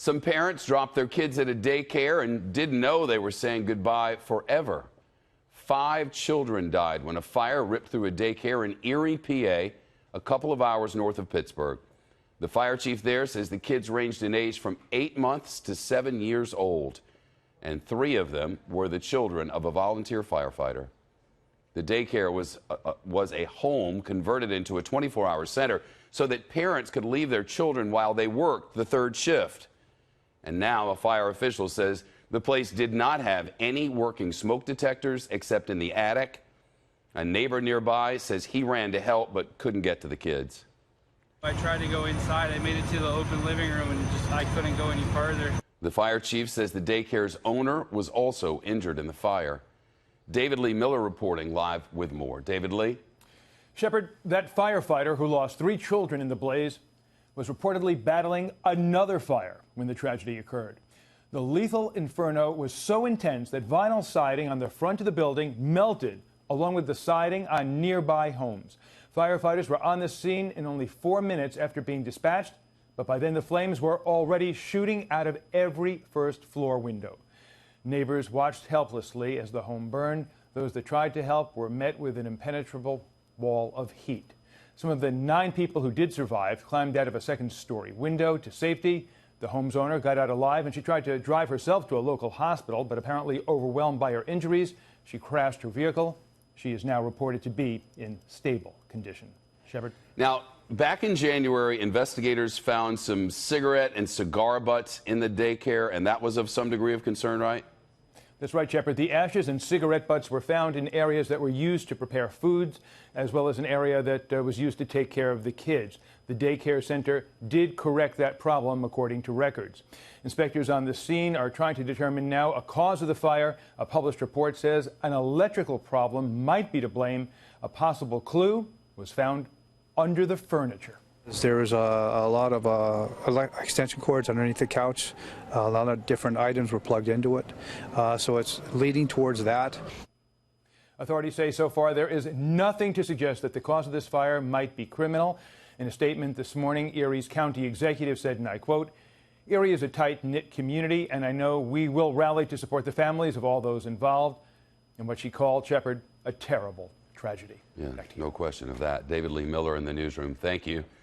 Some parents dropped their kids at a daycare and didn't know they were saying goodbye forever. 5 children died when a fire ripped through a daycare in Erie, PA, a couple of hours north of Pittsburgh. The fire chief there says the kids ranged in age from 8 months to 7 years old, and 3 of them were the children of a volunteer firefighter. The daycare was a home converted into a 24-hour center so that parents could leave their children while they worked the 3rd shift. And now a fire official says the place did not have any working smoke detectors except in the attic. A neighbor nearby says he ran to help but couldn't get to the kids. I tried to go inside. I made it to the open living room and I couldn't go any further. The fire chief says the daycare's owner was also injured in the fire. David Lee Miller reporting live with more. David Lee. Shepard, that firefighter who lost 3 children in the blaze was reportedly battling another fire when the tragedy occurred. The lethal inferno was so intense that vinyl siding on the front of the building melted, along with the siding on nearby homes. Firefighters were on the scene in only 4 minutes after being dispatched, but by then the flames were already shooting out of every first-floor window. Neighbors watched helplessly as the home burned. Those that tried to help were met with an impenetrable wall of heat. Some of the 9 people who did survive climbed out of a second-story window to safety. The home's owner got out alive, and she tried to drive herself to a local hospital, but apparently overwhelmed by her injuries, she crashed her vehicle. She is now reported to be in stable condition. Shepard. Now, back in January, investigators found some cigarette and cigar butts in the daycare, and that was of some degree of concern, right? That's right, Shepard. The ashes and cigarette butts were found in areas that were used to prepare foods, as well as an area that was used to take care of the kids. The daycare center did correct that problem, according to records. Inspectors on the scene are trying to determine now a cause of the fire. A published report says an electrical problem might be to blame. A possible clue was found under the furniture. There was a lot of extension cords underneath the couch. A lot of different items were plugged into it. So it's leading towards that. Authorities say so far there is nothing to suggest that the cause of this fire might be criminal. In a statement this morning, Erie's county executive said, and I quote, "Erie is a tight-knit community, and I know we will rally to support the families of all those involved in what she called, Shepard, a terrible tragedy." Yeah, no question of that. David Lee Miller in the newsroom. Thank you.